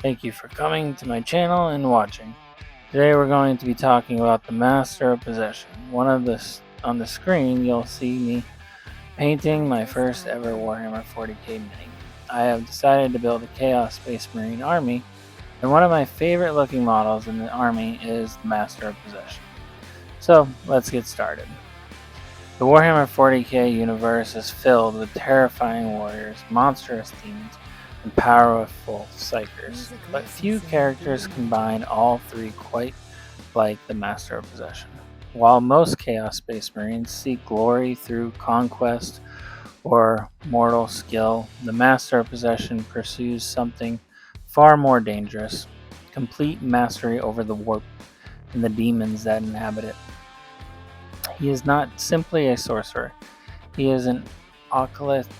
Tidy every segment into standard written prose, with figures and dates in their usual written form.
Thank you for coming to my channel and watching. Today we're going to be talking about the Master of Possession. On the screen you'll see me painting my first ever Warhammer 40k mini. I have decided to build a Chaos Space Marine army, and one of my favorite looking models in the army is the Master of Possession. So let's get started. The Warhammer 40k universe is filled with terrifying warriors, monstrous demons, and powerful psychers, but few characters combine all three quite like the Master of Possession. While most Chaos Space Marines seek glory through conquest or mortal skill, the Master of Possession pursues something far more dangerous: complete mastery over the warp and the demons that inhabit it. He is not simply a sorcerer. He is an alchemist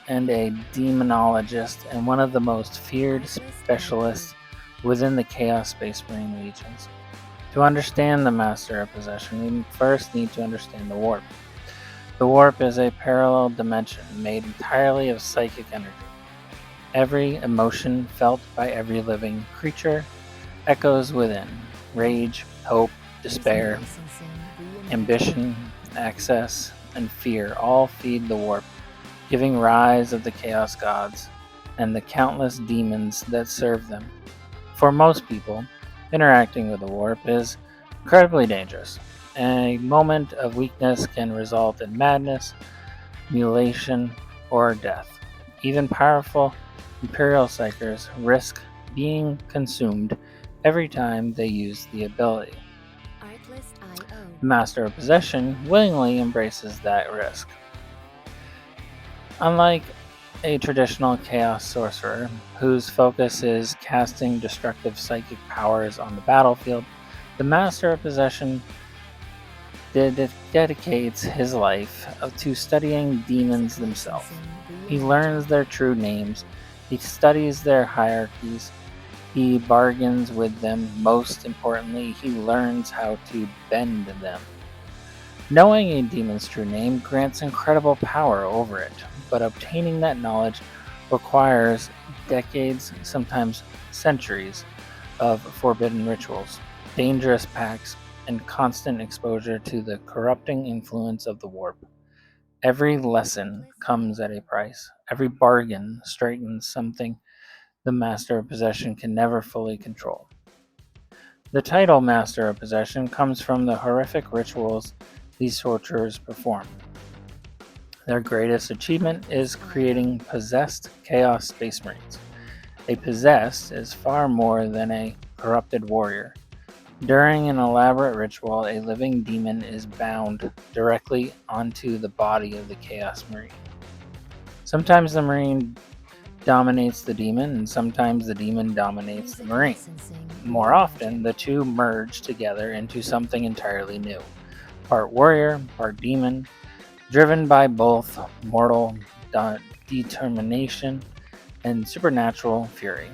and a demonologist, and one of the most feared specialists within the Chaos Space Marine legions. To understand the Master of Possession, we first need to understand the Warp. The Warp is a parallel dimension made entirely of psychic energy. Every emotion felt by every living creature echoes within. Rage, hope, despair, ambition, access, and fear all feed the warp, giving rise of the chaos gods and the countless demons that serve them. For most people, interacting with the warp is incredibly dangerous. A moment of weakness can result in madness, mutilation, or death. Even powerful Imperial Psychers risk being consumed every time they use the ability. The Master of Possession willingly embraces that risk. Unlike a traditional Chaos Sorcerer, whose focus is casting destructive psychic powers on the battlefield, the Master of Possession dedicates his life to studying demons themselves. He learns their true names, he studies their hierarchies, he bargains with them. Most importantly, he learns how to bend them. Knowing a demon's true name grants incredible power over it, but obtaining that knowledge requires decades, sometimes centuries, of forbidden rituals, dangerous pacts, and constant exposure to the corrupting influence of the warp. Every lesson comes at a price. Every bargain straightens something the Master of Possession can never fully control. The title Master of Possession comes from the horrific rituals these sorcerers perform. Their greatest achievement is creating possessed Chaos Space Marines. A possessed is far more than a corrupted warrior. During an elaborate ritual, a living demon is bound directly onto the body of the Chaos Marine. Sometimes the Marine dominates the demon, and sometimes the demon dominates the Marine. More often, the two merge together into something entirely new. Part warrior, part demon, driven by both mortal determination and supernatural fury.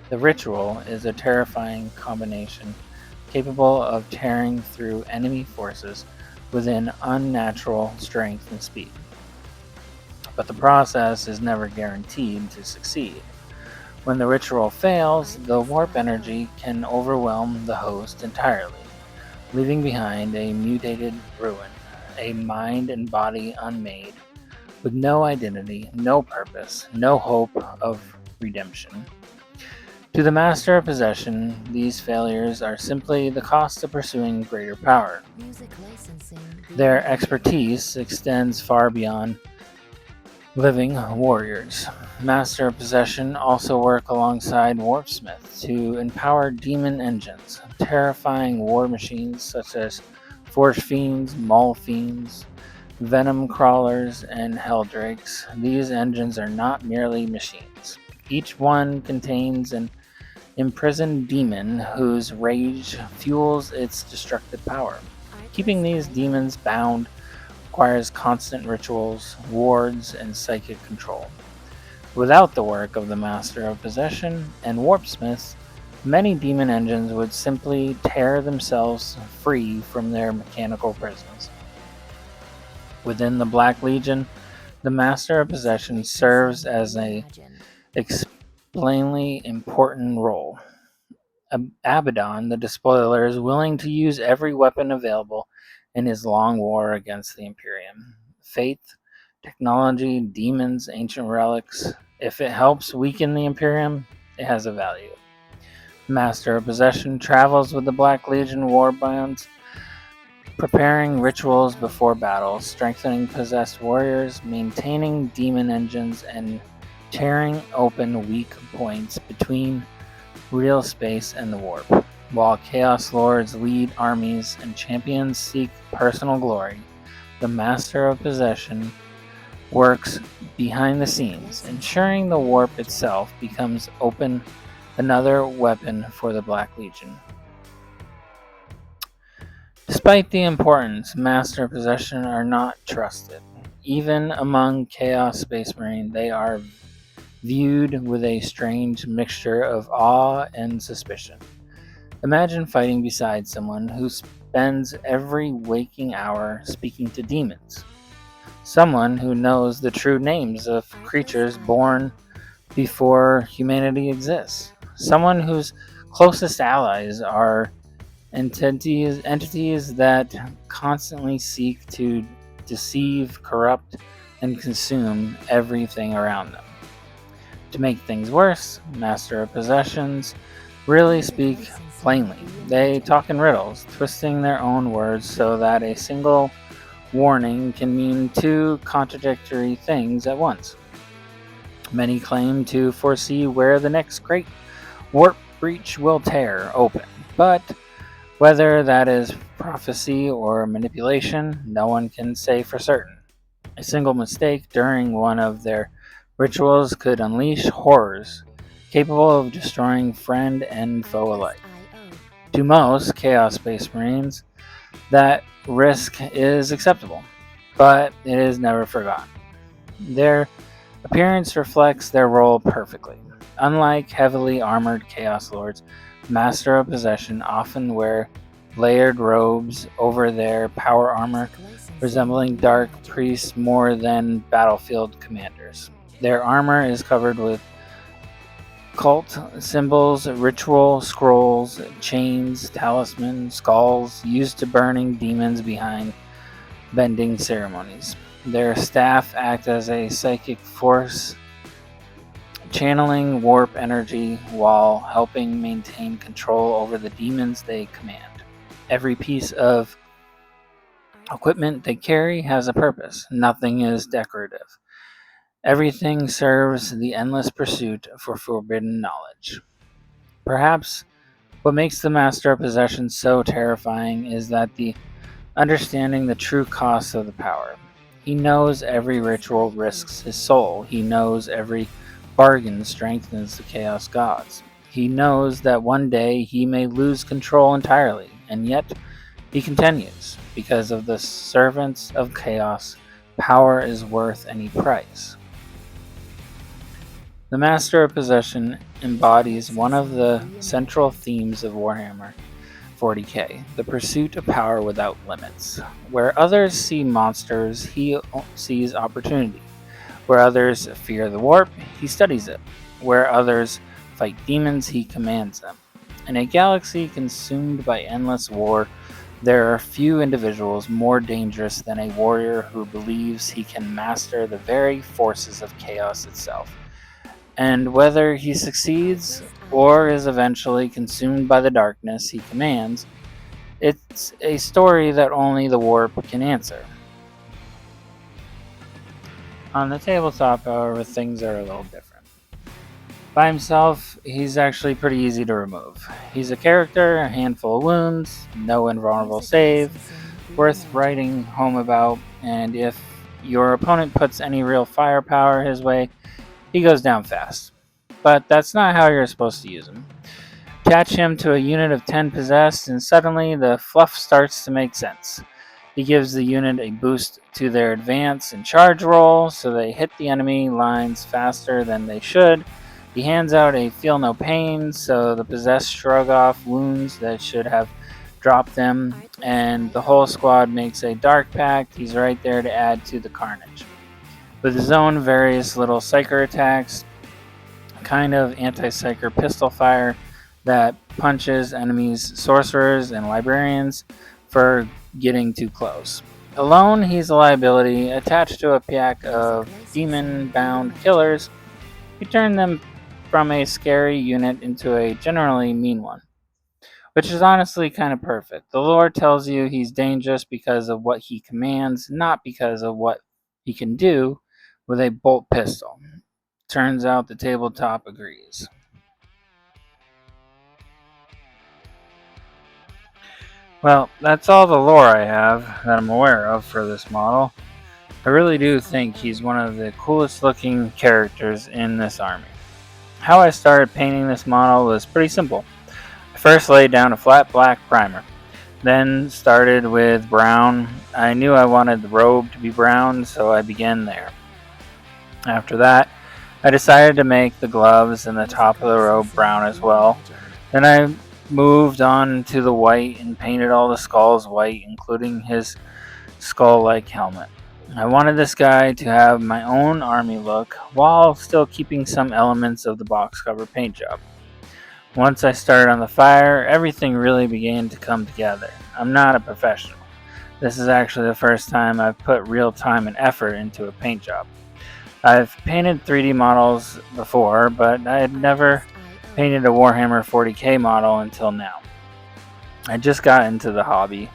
The ritual is a terrifying combination, capable of tearing through enemy forces within unnatural strength and speed. But the process is never guaranteed to succeed. When the ritual fails, the warp energy can overwhelm the host entirely, leaving behind a mutated ruin, a mind and body unmade, with no identity, no purpose, no hope of redemption. To the Master of Possession, these failures are simply the cost of pursuing greater power. Their expertise extends far beyond living warriors. Master of Possession also work alongside warpsmiths to empower demon engines, terrifying war machines such as force fiends, maul fiends, venom crawlers, and helldrakes. These engines are not merely machines. Each one contains an imprisoned demon whose rage fuels its destructive power. Keeping these demons bound requires constant rituals, wards, and psychic control. Without the work of the Master of Possession and warpsmiths, many demon engines would simply tear themselves free from their mechanical prisons. Within the Black Legion, the Master of Possession serves as an plainly important role. Abaddon, the Despoiler, is willing to use every weapon available in his long war against the Imperium. Faith, technology, demons, ancient relics. If it helps weaken the Imperium, it has a value. Master of Possession travels with the Black Legion warbands, preparing rituals before battle, strengthening possessed warriors, maintaining demon engines, and tearing open weak points between real space and the warp. While Chaos Lords lead armies and champions seek personal glory, the Master of Possession works behind the scenes, ensuring the warp itself becomes open, another weapon for the Black Legion. Despite the importance, Master of Possession are not trusted. Even among Chaos Space Marine, they are viewed with a strange mixture of awe and suspicion. Imagine fighting beside someone who spends every waking hour speaking to demons. Someone who knows the true names of creatures born before humanity exists. Someone whose closest allies are entities that constantly seek to deceive, corrupt, and consume everything around them. To make things worse, Master of Possessions really speak plainly. They talk in riddles, twisting their own words so that a single warning can mean two contradictory things at once. Many claim to foresee where the next great warp breach will tear open, but whether that is prophecy or manipulation, no one can say for certain. A single mistake during one of their rituals could unleash horrors capable of destroying friend and foe alike. To most Chaos Space Marines, that risk is acceptable, but it is never forgotten. Their appearance reflects their role perfectly. Unlike heavily armored Chaos Lords, Master of Possession often wear layered robes over their power armor, resembling dark priests more than battlefield commanders. Their armor is covered with cult symbols, ritual scrolls, chains, talismans, skulls used to burning demons behind bending ceremonies. Their staff act as a psychic force, channeling warp energy while helping maintain control over the demons they command. Every piece of equipment they carry has a purpose. Nothing is decorative. Everything serves the endless pursuit for forbidden knowledge. Perhaps what makes the Master of Possession so terrifying is that the understanding the true cost of the power. He knows every ritual risks his soul. He knows every bargain strengthens the Chaos Gods. He knows that one day he may lose control entirely, and yet he continues. Because of the servants of Chaos, power is worth any price. The Master of Possession embodies one of the central themes of Warhammer 40k, the pursuit of power without limits. Where others see monsters, he sees opportunity. Where others fear the warp, he studies it. Where others fight demons, he commands them. In a galaxy consumed by endless war, there are few individuals more dangerous than a warrior who believes he can master the very forces of chaos itself. And whether he succeeds or is eventually consumed by the darkness he commands, it's a story that only the warp can answer. On the tabletop, however, things are a little different. By himself, he's actually pretty easy to remove. He's a character, a handful of wounds, no invulnerable save, worth writing home about, and if your opponent puts any real firepower his way, he goes down fast. But that's not how you're supposed to use him. Attach him to a unit of 10 possessed, and suddenly the fluff starts to make sense. He gives the unit a boost to their advance and charge roll, so they hit the enemy lines faster than they should. He hands out a feel no pain, so the possessed shrug off wounds that should have dropped them, and the whole squad makes a dark pact. He's right there to add to the carnage. With his own various little psyker attacks, kind of anti-psyker pistol fire that punches enemies, sorcerers, and librarians for getting too close. Alone, he's a liability. Attached to a pack of demon-bound killers, he turned them from a scary unit into a generally mean one, which is honestly kind of perfect. The lore tells you he's dangerous because of what he commands, not because of what he can do with a bolt pistol. Turns out the tabletop agrees. Well, that's all the lore I have that I'm aware of for this model. I really do think he's one of the coolest looking characters in this army. How I started painting this model was pretty simple. I first laid down a flat black primer, then started with brown. I knew I wanted the robe to be brown, so I began there. After that, I decided to make the gloves and the top of the robe brown as well. Then I moved on to the white and painted all the skulls white, including his skull-like helmet. I wanted this guy to have my own army look while still keeping some elements of the box cover paint job. Once I started on the fire, everything really began to come together. I'm not a professional. This is actually the first time I've put real time and effort into a paint job. I've painted 3D models before, but I had never painted a Warhammer 40k model until now. I just got into the hobby,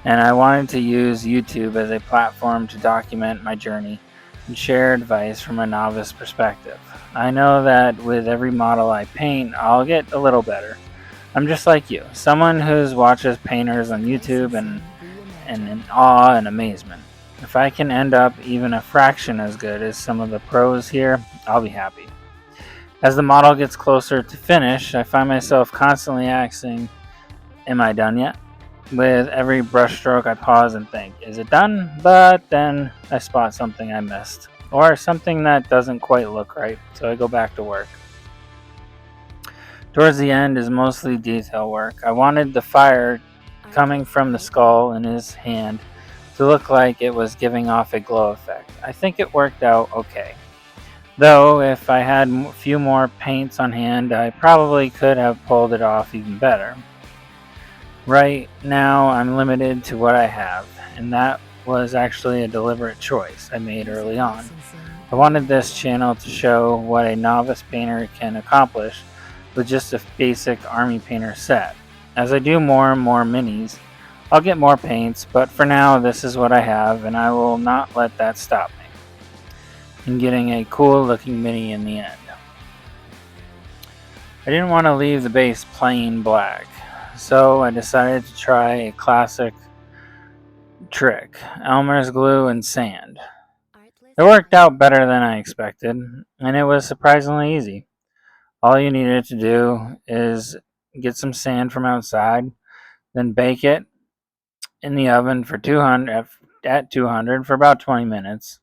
and I wanted to use YouTube as a platform to document my journey and share advice from a novice perspective. I know that with every model I paint, I'll get a little better. I'm just like you, someone who watches painters on YouTube and in awe and amazement. If I can end up even a fraction as good as some of the pros here, I'll be happy. As the model gets closer to finish, I find myself constantly asking, am I done yet? With every brushstroke I pause and think, is it done? But then I spot something I missed, or something that doesn't quite look right, so I go back to work. Towards the end is mostly detail work. I wanted the fire coming from the skull in his hand to look like it was giving off a glow effect. I think it worked out okay. Though, if I had a few more paints on hand, I probably could have pulled it off even better. Right now, I'm limited to what I have, and that was actually a deliberate choice I made early on. I wanted this channel to show what a novice painter can accomplish with just a basic army painter set. As I do more and more minis, I'll get more paints, but for now, this is what I have, and I will not let that stop me in getting a cool looking mini in the end. I didn't want to leave the base plain black, so I decided to try a classic trick, Elmer's glue and sand. It worked out better than I expected, and it was surprisingly easy. All you needed to do is get some sand from outside, then bake it in the oven for 200 for about 20 minutes.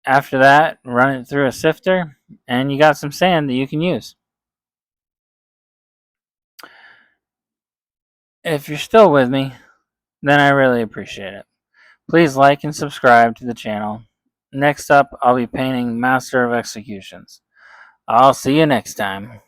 After that, run it through a sifter, and you got some sand that you can use. If you're still with me, then I really appreciate it. Please like and subscribe to the channel. Next up, I'll be painting Master of Executions. I'll see you next time.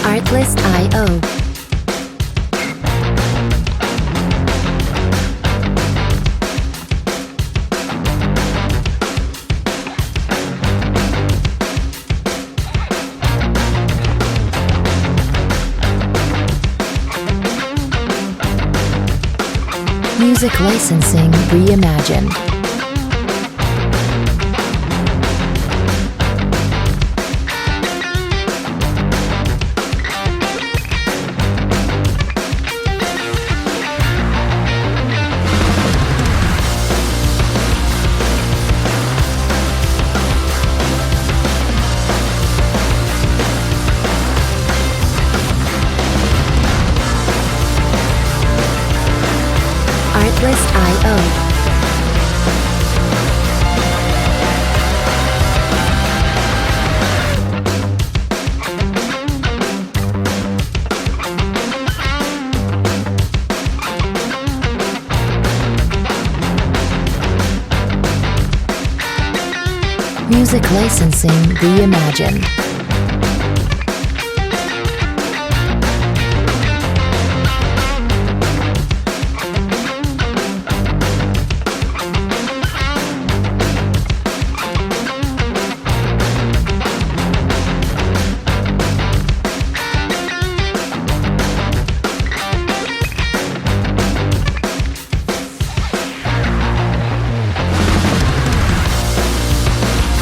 Artlist.io. Music licensing reimagined. Artlist.io. Music licensing reimagined.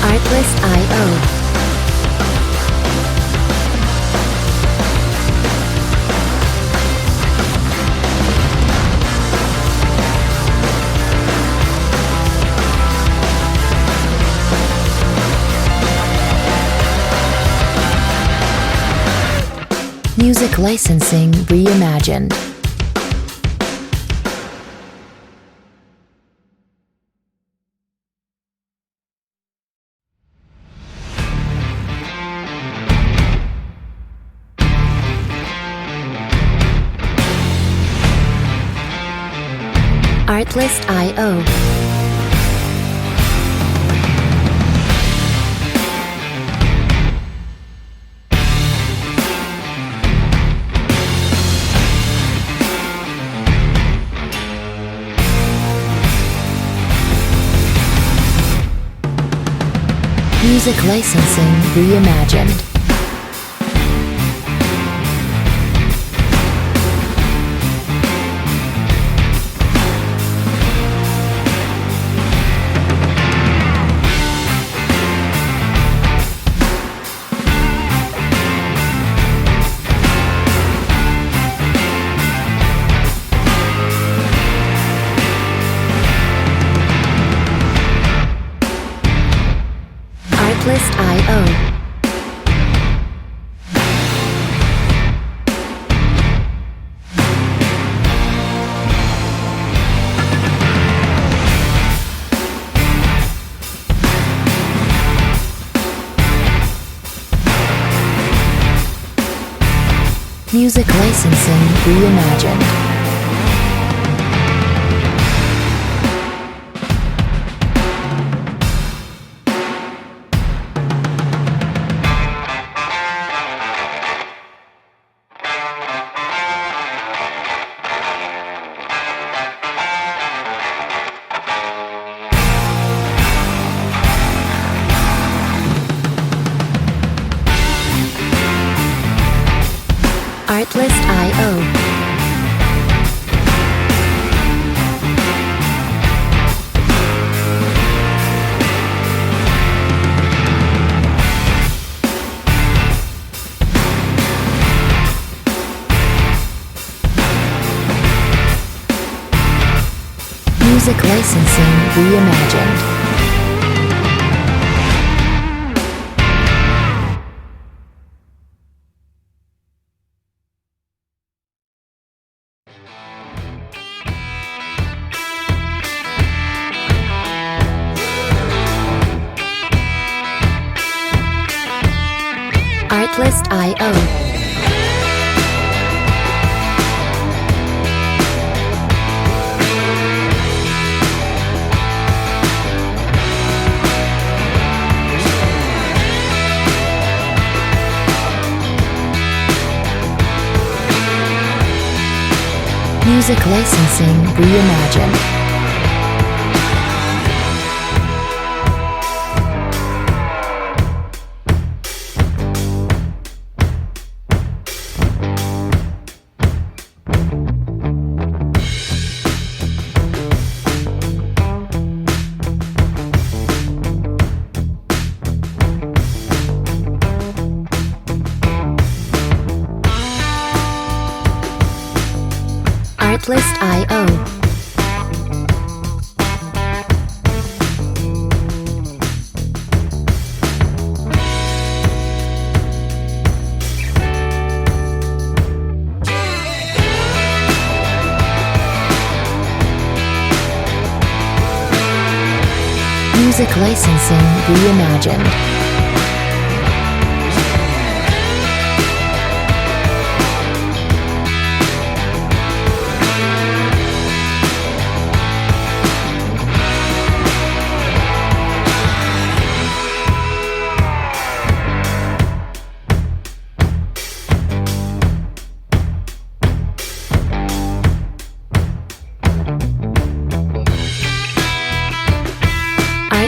Artlist.io. Music licensing reimagined. Artlist.io. Music licensing reimagined. Artlist.io. Music licensing reimagined. Artlist.io. Music licensing reimagined. Artlist.io. Music licensing reimagined. Artlist.io. Music licensing reimagined.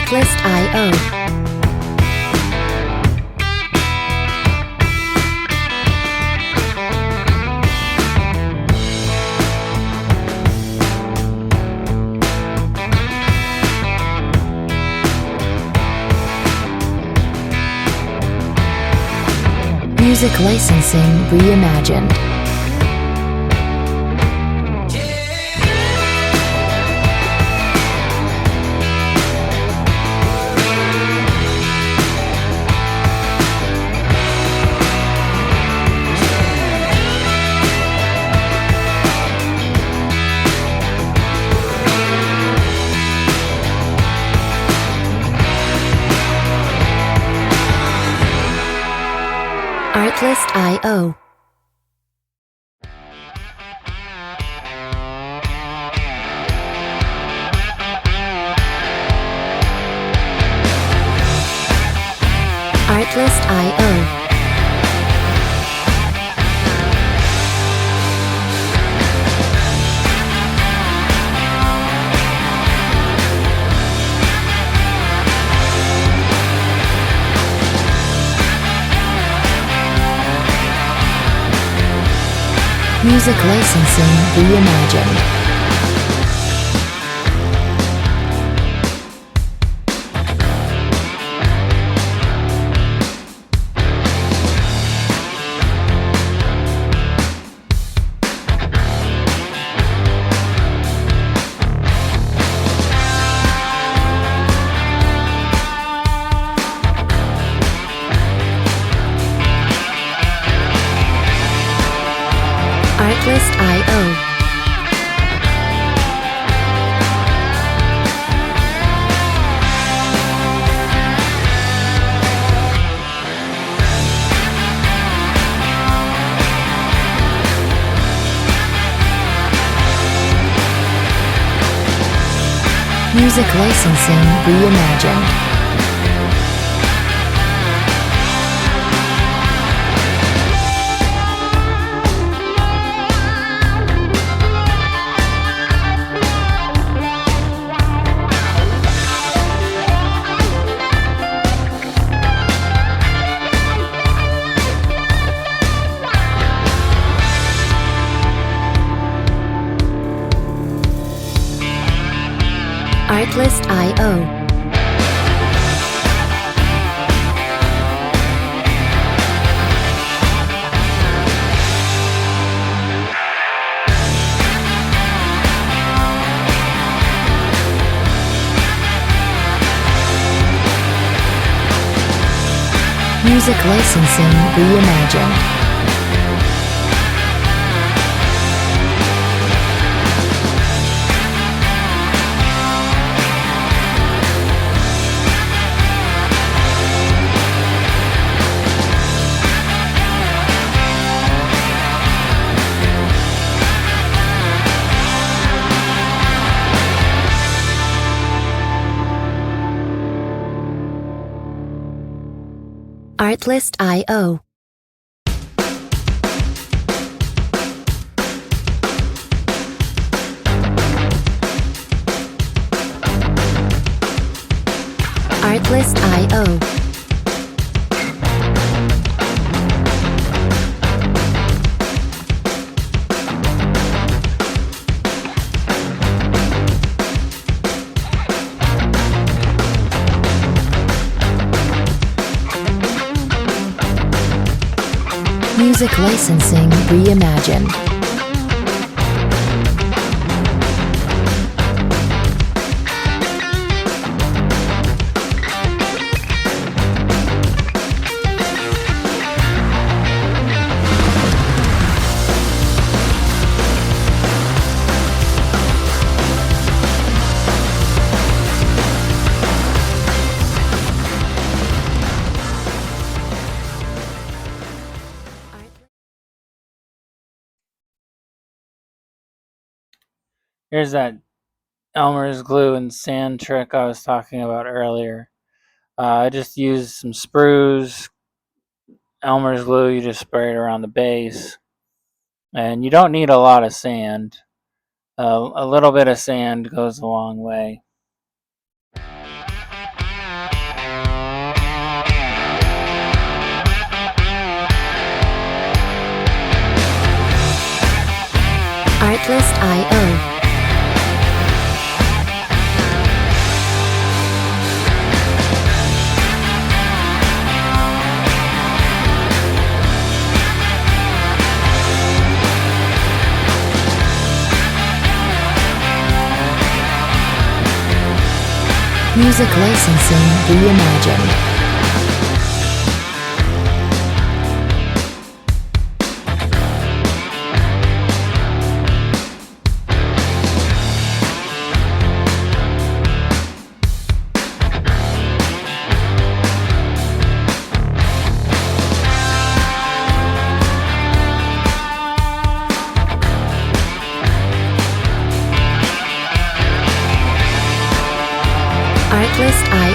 Artlist.io. Music licensing reimagined. Artlist.io. Artlist.io. Music licensing reimagined. Artlist.io. Music licensing reimagined. Artlist.io. Music licensing reimagined. Artlist.io. Artlist.io. Music licensing reimagined. Here's that Elmer's glue and sand trick I was talking about earlier. I just used some sprues. Elmer's glue, you just spray it around the base. And you don't need a lot of sand. A little bit of sand goes a long way. Artlist.io. Music licensing reimagined. Artlist.io.